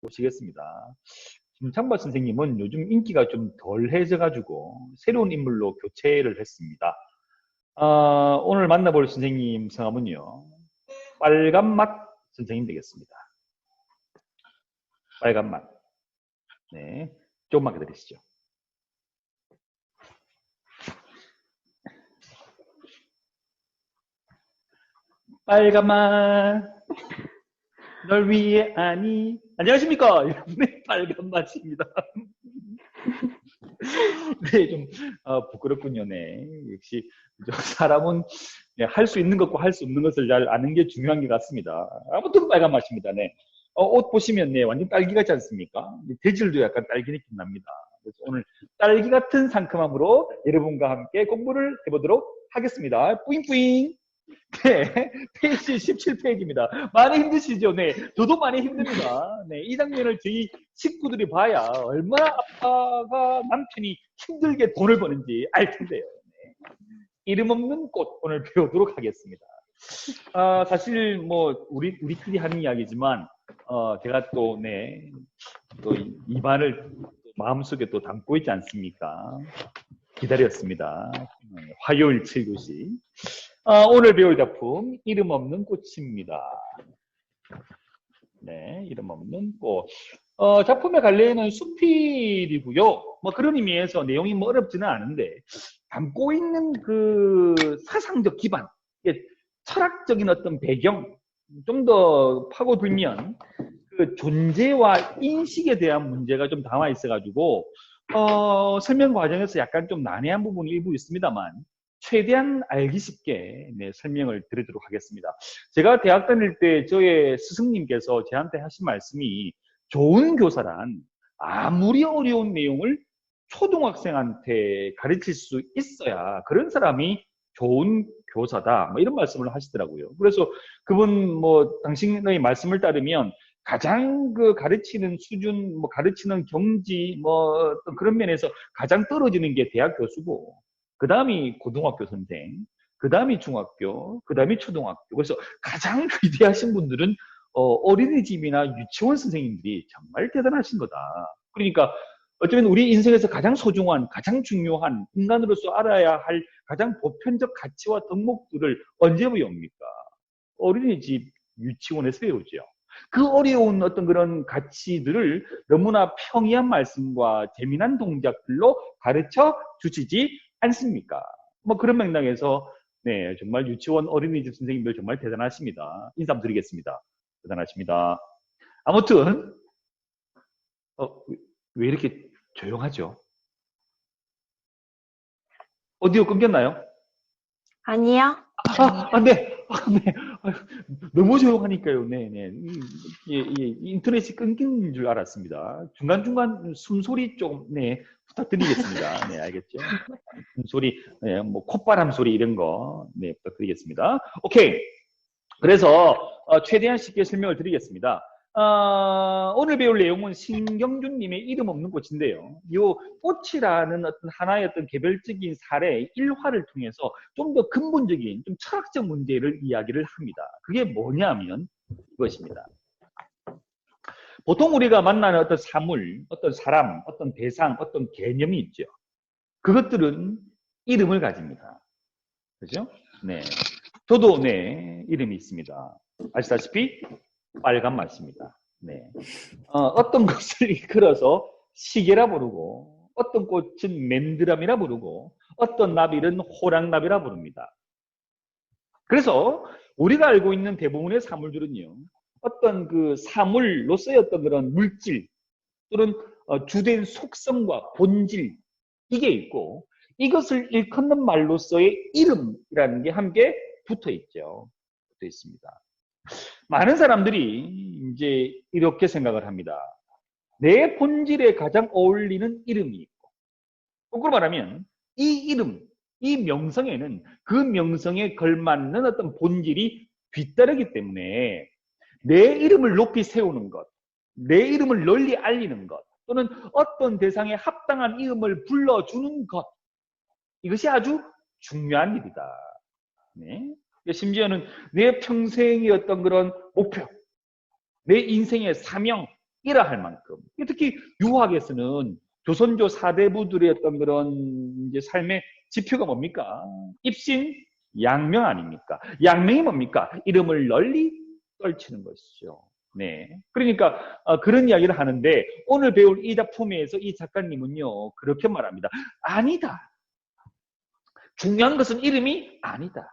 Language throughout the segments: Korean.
모시겠습니다. 김창바 선생님은 요즘 인기가 좀 덜해져가지고 새로운 인물로 교체를 했습니다. 오늘 만나볼 선생님 성함은요, 빨간맛 선생님 되겠습니다. 빨간맛. 네, 조금만 기다리시죠. 빨간맛, 널 위해 아니. 안녕하십니까? 여러분의 빨간맛입니다. 네, 좀 부끄럽군요. 네, 역시 사람은 할 수 있는 것과 할 수 없는 것을 잘 아는 게 중요한 것 같습니다. 아무튼 빨간 맛입니다. 네, 옷 보시면 네, 완전 딸기 같지 않습니까? 재질도 약간 딸기 느낌 납니다. 그래서 오늘 딸기 같은 상큼함으로 여러분과 함께 공부를 해보도록 하겠습니다. 뿌잉뿌잉. 네, 페이지 17페이지입니다. 많이 힘드시죠? 네, 저도 많이 힘듭니다. 네, 이 장면을 저희 식구들이 봐야 얼마나 아빠가 남편이 힘들게 돈을 버는지 알 텐데요. 네. 이름 없는 꽃 오늘 배우도록 하겠습니다. 사실 뭐 우리끼리 하는 이야기지만 제가 또 네, 또 입안을 마음속에 또 담고 있지 않습니까? 기다렸습니다. 화요일 7교시. 오늘 배울 작품 이름 없는 꽃입니다. 네, 이름 없는 꽃. 작품의 갈래는 수필이고요. 뭐 그런 의미에서 내용이 뭐 어렵지는 않은데 담고 있는 그 사상적 기반, 철학적인 어떤 배경 좀 더 파고들면 그 존재와 인식에 대한 문제가 좀 담아 있어가지고 설명 과정에서 약간 좀 난해한 부분이 일부 있습니다만 최대한 알기 쉽게 네, 설명을 드리도록 하겠습니다. 제가 대학 다닐 때 저의 스승님께서 저한테 하신 말씀이 좋은 교사란 아무리 어려운 내용을 초등학생한테 가르칠 수 있어야 그런 사람이 좋은 교사다. 뭐 이런 말씀을 하시더라고요. 그래서 그분 뭐 당신의 말씀을 따르면 가장 그 가르치는 수준, 뭐 가르치는 경지, 뭐 어떤 그런 면에서 가장 떨어지는 게 대학 교수고, 그 다음이 고등학교 선생, 그 다음이 중학교, 그 다음이 초등학교. 그래서 가장 위대하신 분들은 어린이집이나 유치원 선생님들이 정말 대단하신 거다. 그러니까 어쩌면 우리 인생에서 가장 소중한, 가장 중요한 인간으로서 알아야 할 가장 보편적 가치와 덕목들을 언제 배웁니까? 어린이집, 유치원에서 배우죠. 그 어려운 어떤 그런 가치들을 너무나 평이한 말씀과 재미난 동작들로 가르쳐 주시지 않습니까? 뭐 그런 맥락에서 네, 정말 유치원 어린이집 선생님들 정말 대단하십니다. 인사 드리겠습니다. 대단하십니다. 아무튼 왜 이렇게 조용하죠? 오디오 끊겼나요? 아니요. 네. 네. 너무 조용하니까요. 네네. 인터넷이 끊긴 줄 알았습니다. 중간중간 숨소리 좀, 네, 부탁드리겠습니다. 네, 알겠죠? 숨소리, 네, 뭐, 콧바람 소리 이런 거, 네, 부탁드리겠습니다. 오케이. 그래서, 최대한 쉽게 설명을 드리겠습니다. 오늘 배울 내용은 신경준님의 이름 없는 꽃인데요. 이 꽃이라는 어떤 하나의 어떤 개별적인 사례, 일화를 통해서 좀 더 근본적인, 좀 철학적 문제를 이야기를 합니다. 그게 뭐냐면 이것입니다. 보통 우리가 만나는 어떤 사물, 어떤 사람, 어떤 대상, 어떤 개념이 있죠. 그것들은 이름을 가집니다. 그죠? 네. 저도 네, 이름이 있습니다. 아시다시피 빨간 맛입니다. 네. 어떤 것을 이끌어서 시계라 부르고, 어떤 꽃은 맨드람이라 부르고, 어떤 나비는 호랑나비라 부릅니다. 그래서 우리가 알고 있는 대부분의 사물들은요, 어떤 그 사물로서의 어떤 그런 물질 또는 주된 속성과 본질 이게 있고, 이것을 일컫는 말로서의 이름이라는 게 함께 붙어 있죠. 붙어 있습니다. 많은 사람들이 이제 이렇게 생각을 합니다. 내 본질에 가장 어울리는 이름이 있고, 거꾸로 말하면 이 이름, 이 명성에는 그 명성에 걸맞는 어떤 본질이 뒤따르기 때문에 내 이름을 높이 세우는 것, 내 이름을 널리 알리는 것, 또는 어떤 대상에 합당한 이름을 불러주는 것, 이것이 아주 중요한 일이다. 네. 심지어는 내 평생의 어떤 그런 목표, 내 인생의 사명, 이라 할 만큼. 특히 유학에서는 조선조 사대부들의 어떤 그런 이제 삶의 지표가 뭡니까? 입신, 양명 아닙니까? 양명이 뭡니까? 이름을 널리 떨치는 것이죠. 네. 그러니까 그런 이야기를 하는데 오늘 배울 이 작품에서 이 작가님은요 그렇게 말합니다. 아니다. 중요한 것은 이름이 아니다.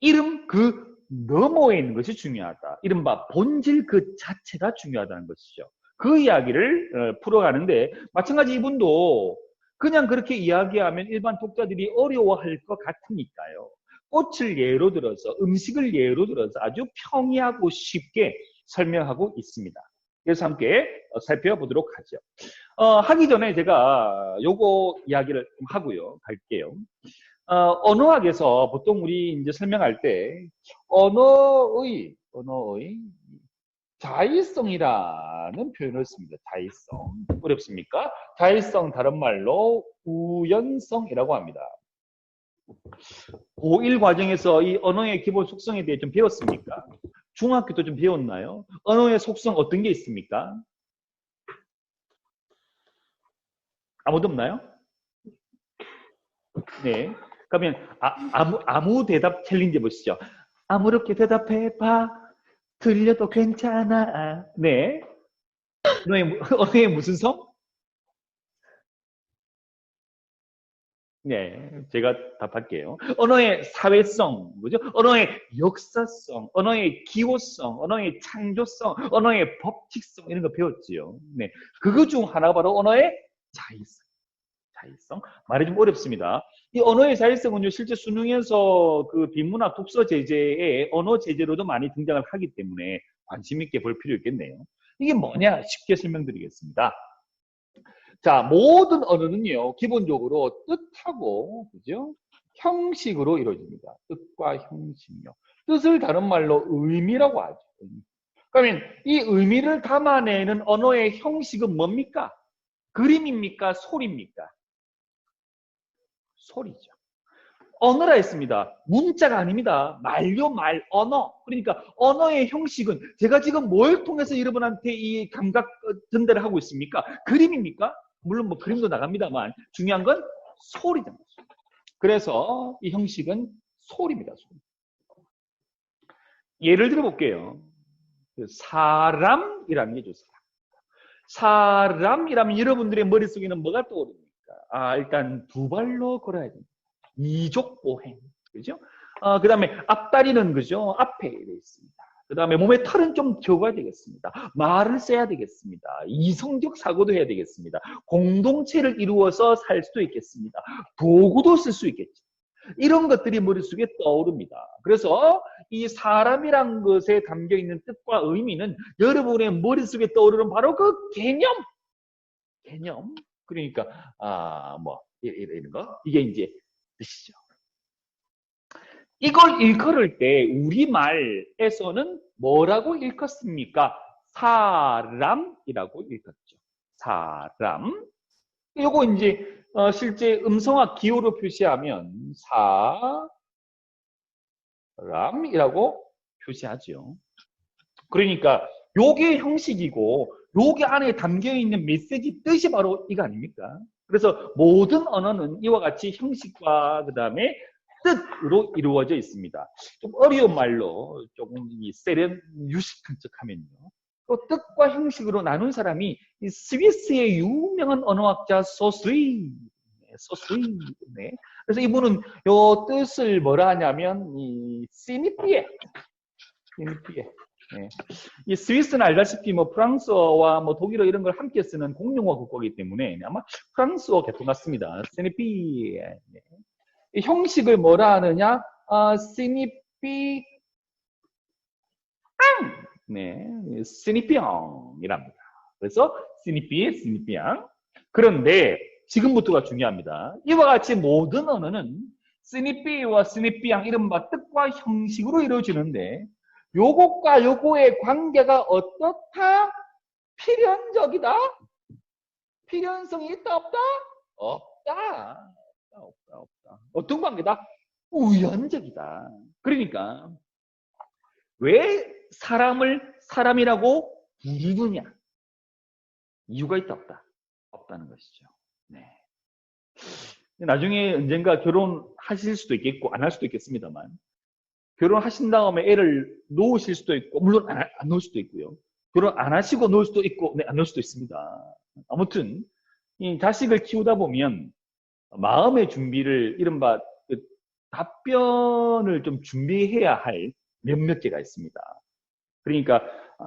이름 그 너머에 있는 것이 중요하다. 이른바 본질 그 자체가 중요하다는 것이죠. 그 이야기를 풀어가는데 마찬가지 이분도 그냥 그렇게 이야기하면 일반 독자들이 어려워할 것 같으니까요. 꽃을 예로 들어서 음식을 예로 들어서 아주 평이하고 쉽게 설명하고 있습니다. 그래서 함께 살펴보도록 하죠. 하기 전에 제가 요거 이야기를 좀 하고요. 갈게요. 언어학에서 보통 우리 이제 설명할 때 언어의 자의성이라는 표현을 씁니다. 자의성. 어렵습니까? 자의성 다른 말로 우연성이라고 합니다. 고1 과정에서 이 언어의 기본 속성에 대해 좀 배웠습니까? 중학교도 좀 배웠나요? 언어의 속성 어떤 게 있습니까? 아무도 없나요? 네. 그러면 아무 대답 챌린지 보시죠. 아무렇게 대답해봐. 들려도 괜찮아. 네. 언어의 무슨 성? 네, 제가 답할게요. 언어의 사회성, 뭐죠? 언어의 역사성, 언어의 기호성, 언어의 창조성, 언어의 법칙성 이런 거 배웠지요. 네, 그거 중 하나가 바로 언어의 자의성. 자의성. 말이 좀 어렵습니다. 이 언어의 자의성은요, 실제 수능에서 그 비문학 독서 제재에 언어 제재로도 많이 등장을 하기 때문에 관심 있게 볼 필요 있겠네요. 이게 뭐냐? 쉽게 설명드리겠습니다. 자, 모든 언어는요, 기본적으로 뜻하고, 그죠? 형식으로 이루어집니다. 뜻과 형식요. 뜻을 다른 말로 의미라고 하죠. 그러면 이 의미를 담아내는 언어의 형식은 뭡니까? 그림입니까? 소리입니까? 소리죠. 언어라 했습니다. 문자가 아닙니다. 말요, 말, 언어. 그러니까 언어의 형식은 제가 지금 뭘 통해서 여러분한테 이 감각 전달을 하고 있습니까? 그림입니까? 물론 뭐 그림도 나갑니다만 중요한 건 소리잖아요. 그래서 이 형식은 소리입니다. 소리. 예를 들어 볼게요. 사람이라는 게 좋습니다. 사람이라면 여러분들의 머릿속에는 뭐가 떠오릅니까? 일단 두 발로 걸어야 됩니다. 이족보행. 그죠? 그 다음에 앞다리는 그죠? 앞에 되어 있습니다. 그 다음에 몸에 털은 좀 적어야 되겠습니다. 말을 써야 되겠습니다. 이성적 사고도 해야 되겠습니다. 공동체를 이루어서 살 수도 있겠습니다. 도구도 쓸 수 있겠죠. 이런 것들이 머릿속에 떠오릅니다. 그래서 이 사람이란 것에 담겨있는 뜻과 의미는 여러분의 머릿속에 떠오르는 바로 그 개념. 그러니까 이런 거. 이게 이제 뜻이죠. 이걸 일컬을 때 우리말에서는 뭐라고 일컫습니까? 사람이라고 일컫죠. 사람. 요거 이제 실제 음성학 기호로 표시하면 사람이라고 표시하죠. 그러니까 요게 형식이고 요게 안에 담겨있는 메시지 뜻이 바로 이거 아닙니까? 그래서 모든 언어는 이와 같이 형식과 그 다음에 뜻으로 이루어져 있습니다. 좀 어려운 말로 조금 세련 유식한 척하면요. 또 뜻과 형식으로 나눈 사람이 이 스위스의 유명한 언어학자 소스리. 네. 그래서 이분은 요 뜻을 뭐라 하냐면 이 시니피에. 네. 이 스위스는 알다시피 뭐 프랑스어와 뭐 독일어 이런 걸 함께 쓰는 공용어 국가이기 때문에 아마 프랑스어 계통 같습니다. 시니피. 네. 이 형식을 뭐라 하느냐? 시니피 네, 시니피앙이랍니다. 그래서 시니피앙. 그런데 지금부터가 중요합니다. 이와 같이 모든 언어는 시니피와 시니피앙 이른바 뜻과 형식으로 이루어지는데 요것과 요거의 관계가 어떻다? 필연적이다? 필연성이 있다 없다? 없다. 어떤 관계다? 우연적이다. 그러니까 왜 사람을 사람이라고 부르느냐? 이유가 있다, 없다? 없다는 것이죠. 네. 나중에 언젠가 결혼하실 수도 있겠고, 안 할 수도 있겠습니다만, 결혼하신 다음에 애를 놓으실 수도 있고, 물론 안 놓을 수도 있고요. 결혼 안 하시고 놓을 수도 있고, 네, 안 놓을 수도 있습니다. 아무튼, 이 자식을 키우다 보면, 마음의 준비를, 이른바 그 답변을 좀 준비해야 할 몇몇 개가 있습니다. 그러니까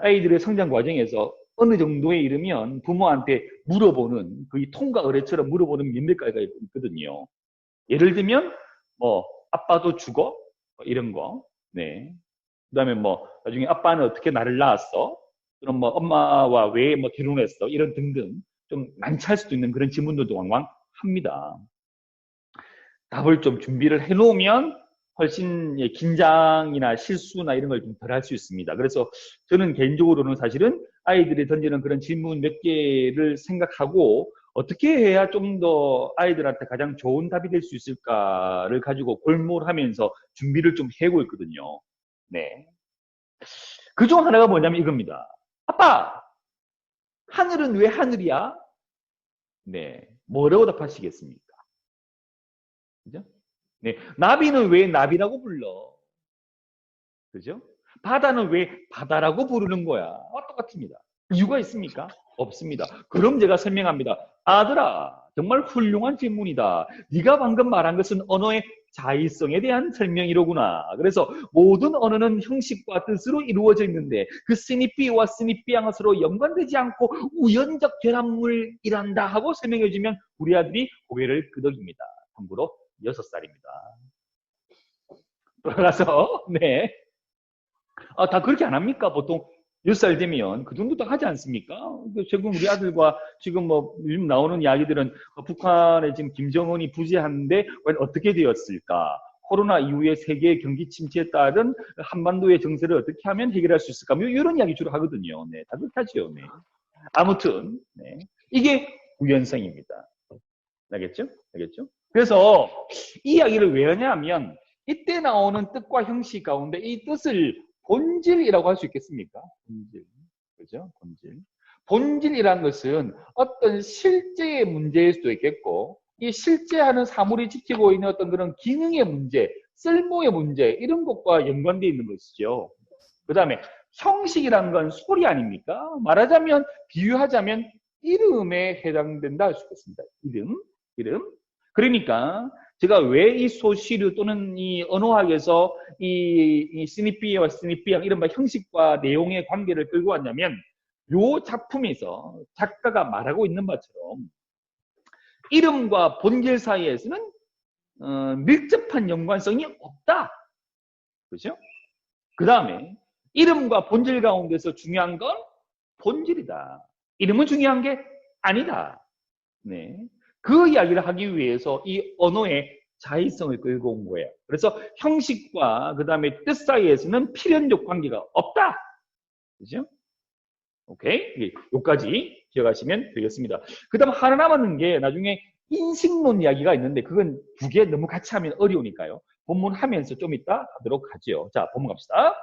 아이들의 성장 과정에서 어느 정도에 이르면 부모한테 물어보는, 거의 통과 의례처럼 물어보는 몇몇 가지가 있거든요. 예를 들면, 뭐, 아빠도 죽어? 뭐 이런 거. 네. 그 다음에 뭐, 나중에 아빠는 어떻게 나를 낳았어? 그럼 뭐, 엄마와 왜 뭐 결혼했어? 이런 등등. 좀 난처할 수도 있는 그런 질문들도 왕왕 합니다. 답을 좀 준비를 해놓으면 훨씬 긴장이나 실수나 이런 걸 좀 덜 할 수 있습니다. 그래서 저는 개인적으로는 사실은 아이들이 던지는 그런 질문 몇 개를 생각하고 어떻게 해야 좀 더 아이들한테 가장 좋은 답이 될 수 있을까를 가지고 골몰하면서 준비를 좀 해오고 있거든요. 네. 그중 하나가 뭐냐면 이겁니다. 아빠, 하늘은 왜 하늘이야? 네. 뭐라고 답하시겠습니까? 그죠? 네. 나비는 왜 나비라고 불러? 그죠? 바다는 왜 바다라고 부르는 거야? 똑같습니다. 이유가 있습니까? 없습니다. 그럼 제가 설명합니다. 아들아, 정말 훌륭한 질문이다. 네가 방금 말한 것은 언어의 자의성에 대한 설명이로구나. 그래서 모든 언어는 형식과 뜻으로 이루어져 있는데 그 스니피와 스니피앙은 서로 연관되지 않고 우연적 결합물이란다 하고 설명해주면 우리 아들이 고개를 끄덕입니다. 참고로 6살입니다. 돌아가서 네. 다 그렇게 안 합니까? 보통 10살 되면 그 정도 딱 하지 않습니까? 지금 우리 아들과 지금 뭐 요즘 나오는 이야기들은 북한에 지금 김정은이 부재하는데 어떻게 되었을까? 코로나 이후에 세계 경기 침체에 따른 한반도의 정세를 어떻게 하면 해결할 수 있을까? 뭐 이런 이야기 주로 하거든요. 네, 다 그렇게 하죠. 네. 아무튼 네. 이게 구현성입니다. 알겠죠? 알겠죠? 그래서 이 이야기를 왜 하냐면 이때 나오는 뜻과 형식 가운데 이 뜻을 본질이라고 할 수 있겠습니까? 본질. 그죠? 본질. 본질이란 것은 어떤 실제의 문제일 수도 있겠고, 이 실제하는 사물이 지키고 있는 어떤 그런 기능의 문제, 쓸모의 문제, 이런 것과 연관되어 있는 것이죠. 그 다음에 형식이란 건 소리 아닙니까? 말하자면, 비유하자면 이름에 해당된다 할 수 있겠습니다. 이름. 그러니까 제가 왜 이 소시류 또는 이 언어학에서 이 스니피와 스니피앙 이런 형식과 내용의 관계를 끌고 왔냐면 요 작품에서 작가가 말하고 있는 것처럼 이름과 본질 사이에서는 밀접한 연관성이 없다. 그죠? 그 다음에 이름과 본질 가운데서 중요한 건 본질이다. 이름은 중요한 게 아니다. 네. 그 이야기를 하기 위해서 이 언어의 자의성을 끌고 온 거예요. 그래서 형식과 그 다음에 뜻 사이에서는 필연적 관계가 없다. 그죠? 오케이? 여기까지 기억하시면 되겠습니다. 그 다음 하나 남았는 게 나중에 인식론 이야기가 있는데 그건 두 개 너무 같이 하면 어려우니까요. 본문 하면서 좀 이따 하도록 하죠. 자, 본문 갑시다.